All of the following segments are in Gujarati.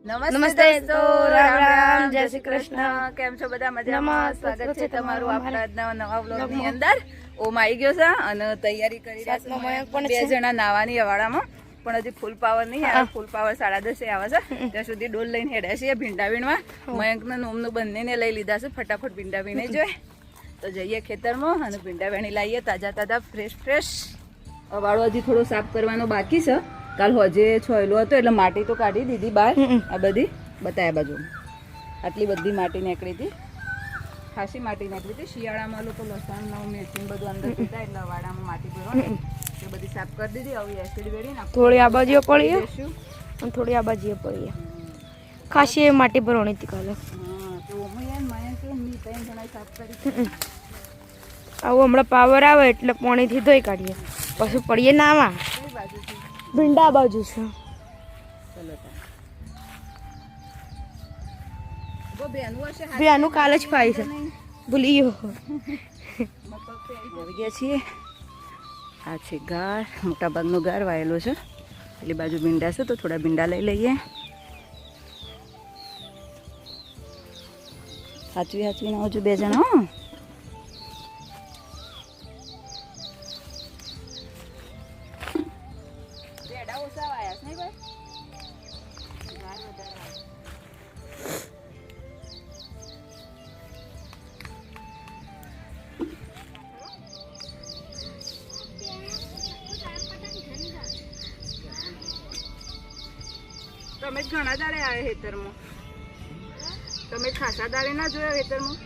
નમસ્તે તો રામ રામ જય શ્રી કૃષ્ણ. કેમ છો બધા? મજામાં? સ્વાગત છે તમારું આપણા આજના નવા વ્લોગની અંદર. ઓમ આવી ગયો છે અને તૈયારી કરી રહ્યા છે 2 જણા નાવાની અવાડામાં, પણ હજી ફૂલ પાવર નહીં આવે. ફૂલ પાવર 10:30 આવે છે. ત્યાં સુધી ડોલ લઈને હેડ્યા છીએ ભીંડા વીણવા. મયંકને નોમનું બંનેને લઈ લીધા છે. ફટાફટ ભીંડા વીણે જોઈએ તો જઈએ ખેતરમાં અને ભીંડા વીણી લાવીએ તાજા તાજા ફ્રેશ. અવાડો હજી થોડો સાફ કરવાનો બાકી છે. કાલ હોજે છોયલો હતો એટલે માટી તો કાઢી દીધી બહાર. આ બધી બતાવ્યા બાજુ આટલી બધી માટી નીકળી હતી, ખાસી માટી નીકળી હતી. શિયાળામાં લોકો લસણ મેથીને બધું અંદર પીતા એટલે વાડામાં માટી ભરવાની એ બધી સાફ કરી દીધી. હવે એસિડ વેડી નાખ, થોડી આ બાજુ પડી અને થોડી આ બાજુ પડી. ખાસી માટી ભરવાની હતી કાલે. તો મયન કે મી 3 જણા સાફ કરી. આવું હમણાં પાવર આવે એટલે પાણીથી ધોઈ કાઢીએ, પછી પડીએ નાવા. કઈ બાજુથી? ભીંડા બાજુ છે. ચલો બેનું કાલે જ પાઈ છે, ભૂલી ગયો. આવી ગયા છીએ. આ છે ગાર, મોટા ભાગનો ગાર વાયેલો છે. પેલી બાજુ ભીંડા છે તો થોડા ભીંડા લઈ લઈએ. હાચવી ના આવજો 2 જણા. હો તમે જ ઘણા દાડે આવ્યા ખેતરમાં. તમે ખાસા દાડે ના જોયા ખેતરમાં?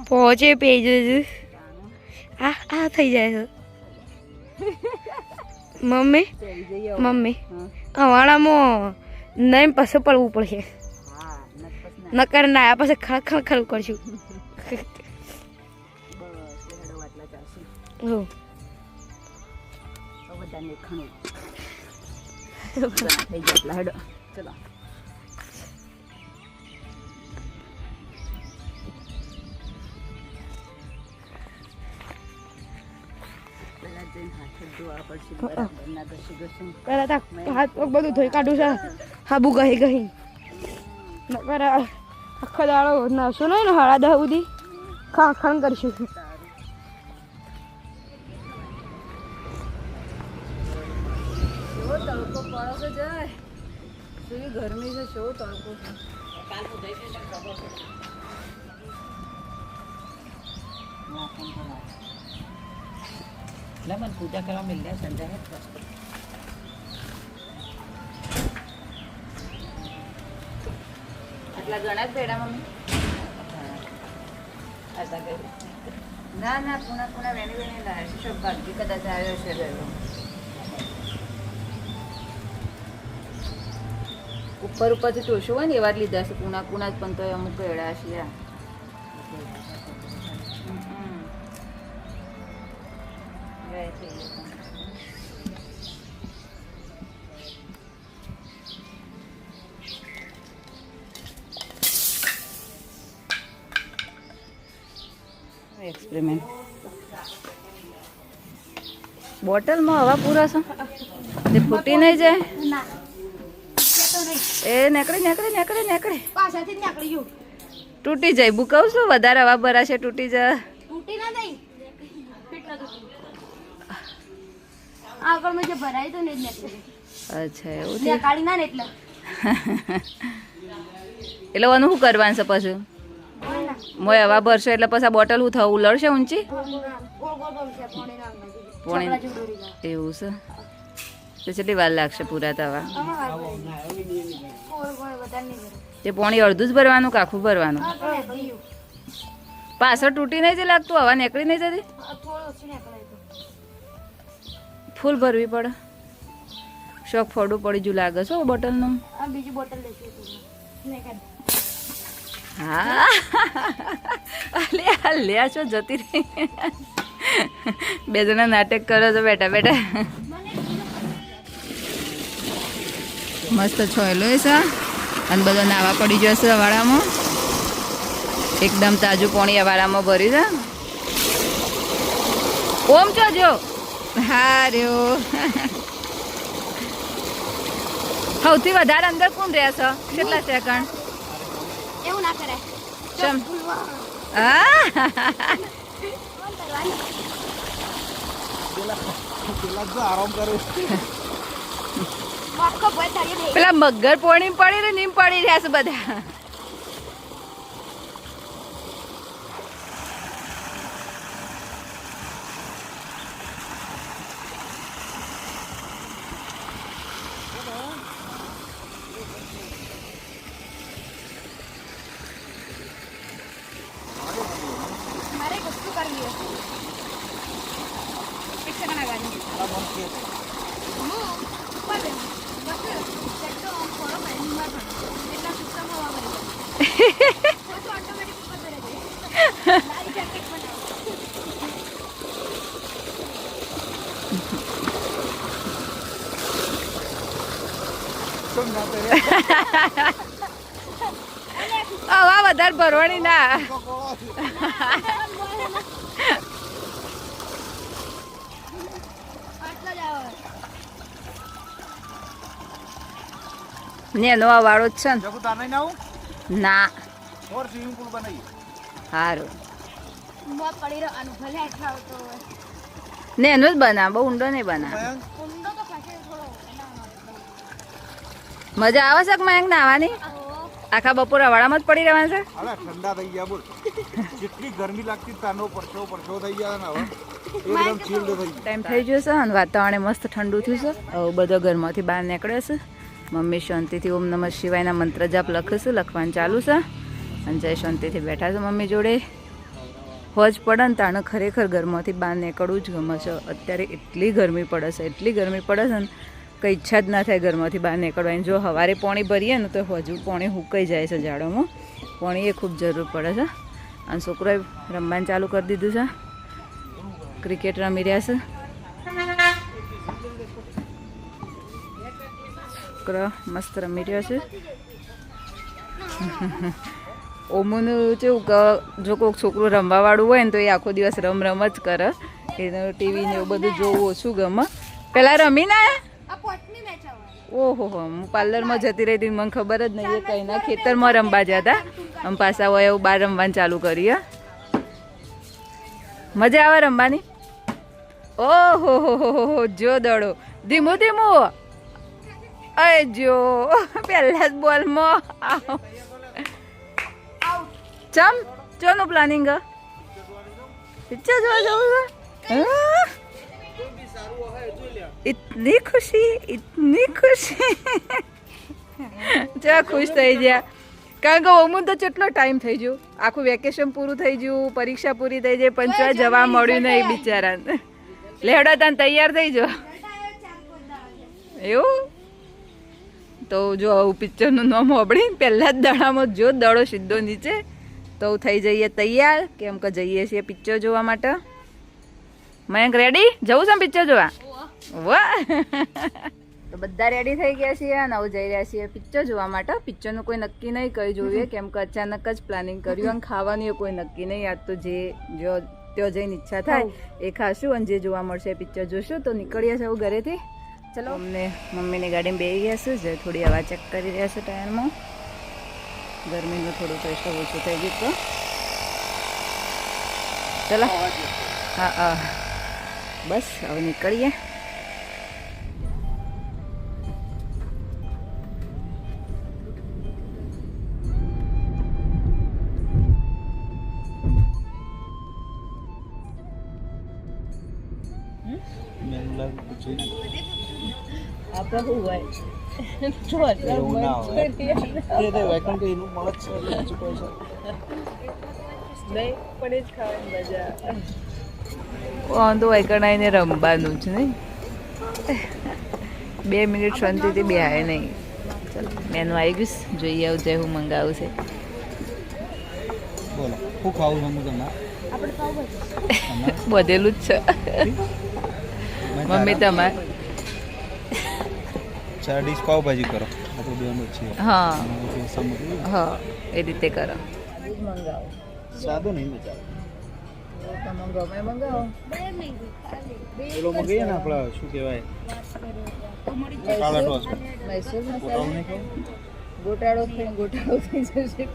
પહોંચે પેજ આ થઈ જાય છે. મમ્મી અવાડામાં નહીં પછી પડવું પડશે. નકર ના આ પછી ખળ કરશું. ચલો હાથ પગ બધું ધોઈ કાઢું છે. હાબુ ગઈ નકર આખો દાડો નાશો નહીં ને 10:30 સુધી ખણ કરશું. તડકો પડો તો જાય, શું ગરમી છે, શું તડકો છે. મને પૂજા કરવા મળ્યા સંજા આટલા ઘણા જ ભેડા મમ્મી. ના પૂના વેણી લાવે છે. શોભ ભાગ્ય કદાચ આવ્યો છે ગયો. ઉપરથી ટોશું હોય ને એવા જ લીધા છે પૂના જ, પણ તો અમુક ભેડા છે. એક્સપેરિમેન્ટ બોટલમાં હવા પૂરા છે તે ફૂટી નહીં જાય. એ નીકળે તૂટી જાય. બુકાવ છું વધારે હવા ભરાશે તૂટી જાય. અચ્છા એવું છે. એટલે આનું શું કરવાનું છે પછી? મોય હવા ભરશો એટલે પછી આ બોટલ હું થવું ઉલળશે ઊંચી? પોણી એવું છે તો કેટલી વાર લાગશે પૂરા થવા તે પોણી અડધું જ ભરવાનું કે આખું ભરવાનું પાછળ તૂટી નહીં જઈ લાગતું હવા નીકળી નહીં જતી ફૂલ ભરવી પડે શોખ ફોડું પડી જુ લાગે છો બોટલનું બીજી બોટલ લેશું હા લ્યા છો જતી રહી બે જણા નાટક કરો છો બેટા બેટા મસ્ત છોયલો છે અને બધો નાવા પડી જશે અવાડામાં એકદમ તાજું પાણી અવાડામાં ભર્યું છે ઓમ છો જો હા રહ્યો સૌથી વધારે અંદર કોણ રહ્યા છો કેટલા સેકન્ડ એવું ના કરાય ચમ હા પેલા મગર પોણી પડી ને નીમ પડી રહ્યા છે બધા મારે કશું કરવી હશે એક સેકન્ડ આગળ હવા વધારે ભરવાની ના ને નો વાળો જ છે ને ના સારું ને એનો જ બના બહુ ઊંડો નહીં બના મજા આવે છે કે મયંક નાવાની આખા બપોર અવાડામાં જ પડી રહેવાનું છે ઠંડા થઈ ગયા બોલ જેટલી ગરમી લાગતી તાનો પરસો થઈ ગયા ને હવે એકદમ ચીલ્ડ થઈ ટાઈમ થઈ ગયો છે અને વાતાવરણ મસ્ત ઠંડુ થયું છે હવે બધો ઘરમાંથી બહાર નીકળે છે મમ્મી શાંતિથી ઓમ નમઃ શિવાયના મંત્ર જાપ લખે લખવાનું ચાલુ છે અને જય શાંતિથી બેઠા છે મમ્મી જોડે હોજ પડે ને તાણે ખરેખર ઘરમાંથી બહાર નીકળવું જ ગમે છે અત્યારે એટલી ગરમી પડે છે એટલી ગરમી પડે છે ને કંઈ ઈચ્છા જ ના થાય ઘરમાંથી બહાર નીકળવાની જો સવારે પાણી ભરીએ ને તો હજુ પાણી હુકાઈ જાય છે ઝાડોમાં પાણી એ ખૂબ જરૂર પડે છે અને છોકરોએ રમવાનું ચાલુ કરી દીધું છે ક્રિકેટ રમી રહ્યા છે છોકરો મસ્ત રમી રહ્યો છે ઓમુનું કેવું કે જો કોઈક છોકરું રમવાવાળું હોય ને તો એ આખો દિવસ રમ જ કરે એનું ટીવી ને એવું બધું જોવું ઓછું ગમે પેલા રમી ના ઓહો હો હું પાર્લરમાં જતી રહી હતી મને ખબર જ નહીં એ કઈના ખેતરમાં રમવા જતા આમ પાછા હોય એવું બહાર રમવાનું ચાલુ કરીએ મજા આવે રમવાની ઓહો હો જો દડો ધીમું ધીમું અય જો પહેલા જ બોલમાં ચમ ચોનું પ્લાનિંગ પિક્ચર જોવા જવું છે इतनी खुशी ચા ખુશ થઈ ગયા કારણ કે ઓમું તો કેટલો ટાઈમ થઈ ગયો આખું વેકેશન પૂરું થઈ ગયું પરીક્ષા પૂરી થઈ જાય પંચવા જવા મળ્યું નહીં બિચારાને લેવડા તાન તૈયાર થઈ જો એવું તો જો આવું પિક્ચરનું નામ હોબળી પહેલા જ દાડામાં જો દડો સીધો નીચે તો થઈ જઈએ તૈયાર કેમ કે જઈએ છીએ પિક્ચર જોવા માટે મયંક રેડી જવું છે પિક્ચર જોવા વાહ તો બધા રેડી થઈ ગયા છીએ અને હવે જઈ રહ્યા છીએ પિક્ચર જોવા માટે પિક્ચરનું કોઈ નક્કી નહીં કઈ જોઈએ કેમ કે અચાનક જ પ્લાનિંગ કર્યું અને ખાવાનું કોઈ નક્કી નહીં આજ તો જે જો ત્યાં જઈને ઈચ્છા થાય એ ખાશું અને જે જોવા મળશે એ પિક્ચર જોશું તો નીકળીએ છીએ ઘરેથી ચલો અમને મમ્મીની ગાડીમાં બેસી ગયા છે જે થોડી હવા ચેક કરી રહ્યા છે ટાયરમાં ગરમીનું થોડું પ્રેશર ઓછું થઈ ગયું તો ચલો હા બસ હવે નીકળીએ આપણે શું હોય એવું ના હોય એ તો વેકન કે એનું મળે જ છે એટલે બીજું કોઈ છે નહીં પડે જ ખાવાની મજા કોણ તો વૈકણાઈને રમવાનું જ નહીં 2 મિનિટ શાંતિથી બેહાય નહીં ચાલો મેનુ આવી ગયું જોઈએ આવું જે હું મંગાવું છે બોલો શું ખાવું છે હું તમને બધેલું જ છે મમ્મી તમારે 4 ડીશ પાવભાજી કરો આપણે બેનો છે હા સમજી હા એ રીતે કરો મંગાવો સાદો નહીં મજા તમે ગમે મંગાવો પેલો મંગાવીએ ને આપણા શું કહેવાય કાળા ટોસ મૈસૂર ગોટાળો નહીં ખાવ ગોટાળો થઈ જશે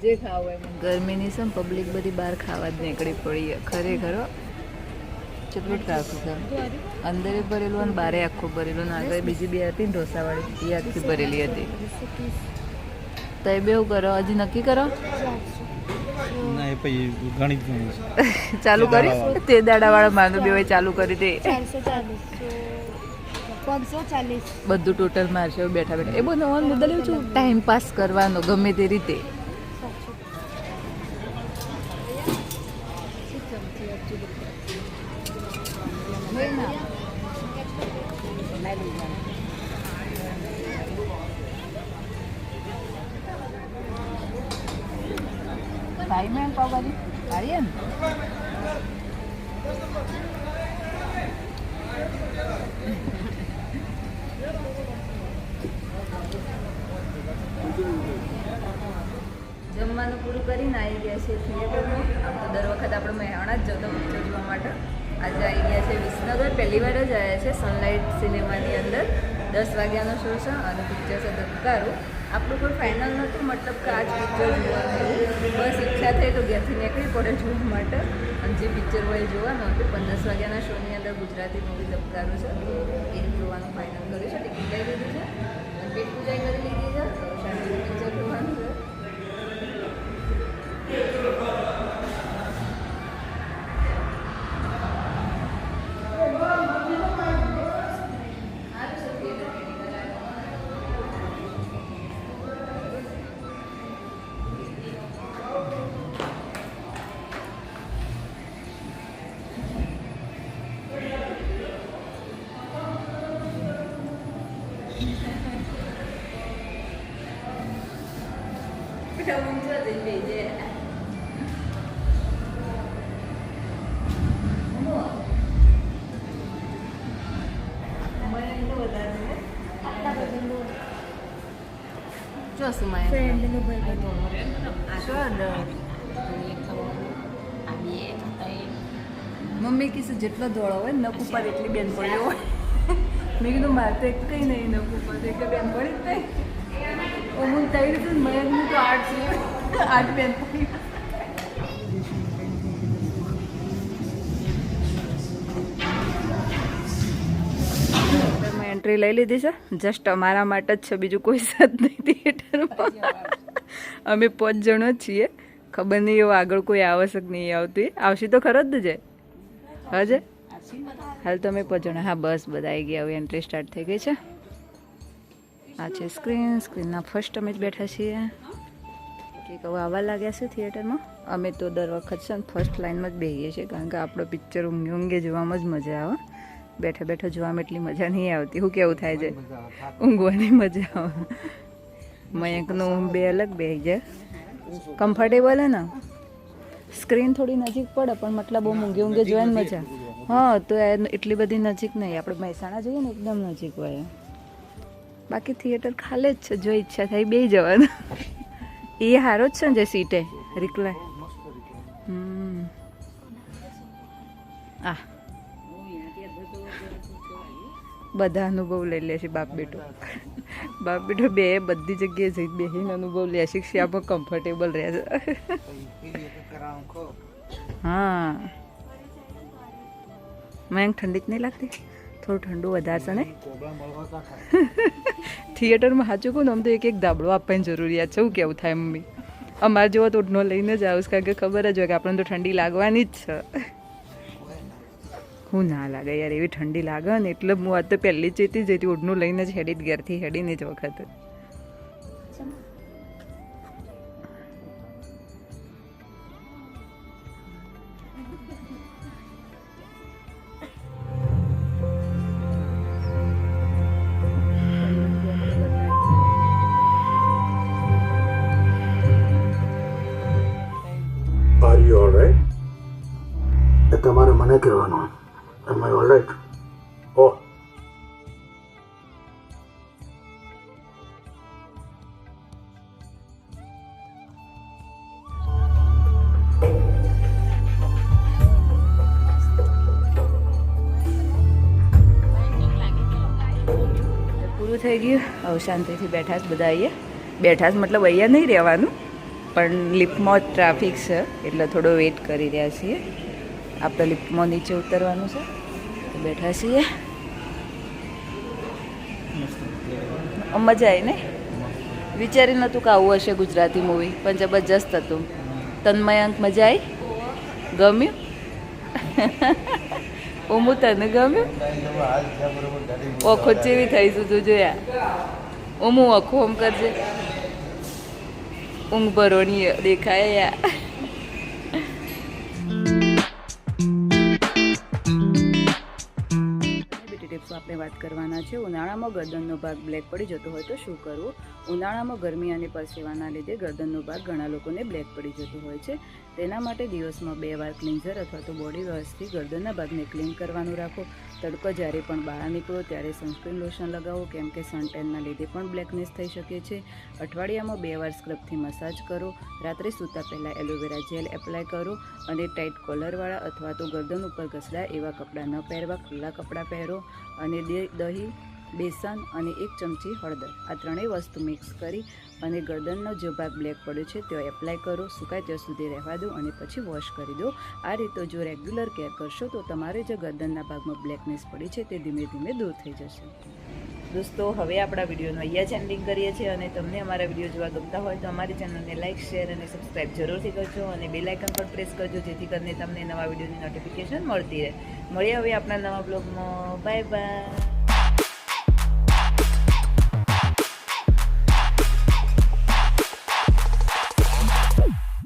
જે ખાવું એમ ગરમીની છે પબ્લિક બધી બહાર ખાવા જ નીકળી પડી ખરેખર કેટલું ટ્રાફિક અંદરે ભરેલું અને બારે આખું ભરેલું ને આગળ બીજી બે હતી ને ઢોસાવાળી એ આખી ભરેલી હતી તો એ બેવું કરો હજી નક્કી કરો ના એ પછી ઘણી જ ઘણી છે ચાલુ કરી તે દાડાવાળા માનું બે ચાલુ કરી દે 540 બધું ટોટલ મારશે બેઠા બેઠા એ બધું નવાનો મુદ્દા લેવું છું ટાઈમ પાસ કરવાનો ગમે તે રીતે ભાઈ મેં પાવભાજી આર્યન જમવાનું પૂરું કરીને આવી ગયા છે થિયેટરમાં આમ તો દર વખત આપણે મહેસાણા જ જતો પિક્ચર જોવા માટે આજે આવી ગયા છે વિસનગર પહેલી વાર જ આવ્યા છે સનલાઇટ સિનેમાની અંદર 10 વાગ્યાનો શો છે અને પિક્ચર છે ધબકારું આપણું કોઈ ફાઇનલ નહોતું મતલબ કે આ જ પિક્ચર જોવાનું બસ ઈચ્છા થઈ તો ઘેરથી નીકળી પડે જોવા માટે અને જે પિક્ચર હોય એ જોવાનું હતું 15 વાગ્યાના શોની અંદર ગુજરાતી મૂવી ધબકારું છે એ જોવાનું ફાઇનલ કર્યું છે ટિકિટ લઈ લીધી છે અને પેટ પૂજા કરી લીધી છે તો શાંતિથી પિક્ચર જોવાનું છે મમ્મી કીધું જેટલો દોડો હોય નખ ઉપર એટલી બેન પડ્યો હોય મેં કીધું મારે તો એક કંઈ નહીં નખ ઉપર એટલે બેન પડી જ નહીં હું તૈયાર છું મયંકનું તો 8 છે 8 બેન પડી એન્ટ્રી લઈ લીધી છે જસ્ટ અમારા માટે જ છે બીજું કોઈ સાથ નહીં થિયેટરમાં અમે 5 જણો જ છીએ ખબર નહીં એવું આગળ કોઈ આવશે કે નહીં આવતું આવશે તો ખરો જ છે હજે હાલ તો અમે 5 જણા હા બસ બધા આવી ગયા હવે એન્ટ્રી સ્ટાર્ટ થઈ ગઈ છે આ છે સ્ક્રીનના ફર્સ્ટ અમે જ બેઠા છીએ કે કહું આવવા લાગ્યા છે થિયેટરમાં અમે તો દર વખત છે ને ફર્સ્ટ લાઇનમાં જ બેસીએ છીએ કારણ કે આપણો પિક્ચર ઊંઘે જોવામાં જ મજા આવે બેઠા બેઠા જોવામાં એટલી મજા નહીં આવતી શું કેવું થાય છે ઊંઘવાની મજા આવે મયંકનું બે અલગ બેસી જાય કમ્ફર્ટેબલ હે ને સ્ક્રીન થોડી નજીક પડે પણ મતલબ બહુ ઊંઘે જોવાની મજા હા તો એટલી બધી નજીક નહીં આપણે મહેસાણા જઈએ ને એકદમ નજીક હોય બાકી થિયેટર ખાલી જ છે જો ઈચ્છા થાય બેસી જવાનું એ સારો જ છે ને જે સીટે રિક્લાય આ બધા અનુભવ લઈ લે છે બાપ બેટો બે બધી જગ્યાએ જઈ બેસીને અનુભવ લે છે કે આપણે કમ્ફર્ટેબલ રહે છે હા મને ઠંડી જ નહીં લાગતી થોડું ઠંડુ વધારે છે ને થિયેટરમાં સાચું કહું ને આમ તો એક ધાબળો આપવાની જરૂરિયાત છે શું કેવું થાય મમ્મી અમારે જેવો તો ઓઢનો લઈને જ આવું કારણ કે ખબર જ હોય કે આપણને તો ઠંડી લાગવાની જ છે હું ના લાગે યાર, એવી ઠંડી લાગે ને એટલે હું આ તો પહેલી જ જતી જતી ઓઢનું લઈને જ હેડી ઘેરથી હેડીને જ વખત. Are you all right? એ તમારે મને કહેવાનું. Am I all right? Oh. પૂરું થઈ ગયું. હવે શાંતિથી બેઠા જ બધા અહીંયા. બેઠા જ મતલબ અહીંયા નહીં રહેવાનું, પણ લિફ્ટમાં ટ્રાફિક છે એટલે થોડો વેઇટ કરી રહ્યા છીએ. આપણે લિફ્ટમાં નીચે ઉતરવાનું છે તો બેઠા છીએ. મજા આવી ને? વિચારી નહોતું કે આવું હશે ગુજરાતી મૂવી, પણ જબરજસ્ત હતું. તન્મયાંક મજા આવી? ગમ્યું? ઓમું તને ગમ્યું? ઓખો જેવી થઈશું તું જોયા. ઓમું ઓખો ઓમ કરજે. ઊંઘ ભરોની દેખાય યા. ટિપ્સ આપણે વાત કરવાના છે. ઉનાળામાં ગરદનનો ભાગ બ્લેક પડી જતો હોય તો શું કરવું? ઉનાળામાં ગરમી અને પરસેવાના લીધે ગરદનનો ભાગ ઘણા લોકોને બ્લેક પડી જતો હોય છે. તેના માટે દિવસમાં 2 વાર ક્લિન્ઝર અથવા તો બોડી વોશથી ગરદનના ભાગને ક્લીન કરવાનું રાખો. તડકો જ્યારે પણ બહાર નીકળો ત્યારે સનસ્ક્રીન લોશન લગાવો, કેમ કે સનટેનના લીધે પણ બ્લેકનેસ થઈ શકે છે. અઠવાડિયામાં 2 વાર સ્ક્રબથી મસાજ કરો. રાત્રે સૂતા પહેલાં એલોવેરા જેલ એપ્લાય કરો અને ટાઈટ કોલરવાળા અથવા તો ગરદન ઉપર ઘસડાય એવા કપડાં ન પહેરવા, ખુલ્લા કપડાં પહેરો. અને દહીં, બેસન અને 1 ચમચી હળદર, આ ત્રણેય વસ્તુ મિક્સ કરી અને ગરદનનો જે ભાગ બ્લેક પડ્યો છે તે એપ્લાય કરો. સુકાય ત્યાં સુધી રહેવા દો અને પછી વોશ કરી દો. આ રીતે જો રેગ્યુલર કેર કરશો તો તમારે જે ગરદનના ભાગમાં બ્લેકનેસ પડી છે તે ધીમે ધીમે દૂર થઈ જશે. દોસ્તો, હવે આપણા વિડીયોનો અહીંયા જ એન્ડિંગ કરીએ છીએ અને તમને અમારા વિડીયો જોવા ગમતા હોય તો અમારી ચેનલને લાઇક, શેર અને સબસ્ક્રાઈબ જરૂરથી કરજો અને બેલ આઇકન પર પ્રેસ કરજો, જેથી કરીને તમને નવા વિડીયોની નોટિફિકેશન મળતી રહે. મળીએ હવે આપણા નવા બ્લોગમાં. Bye bye.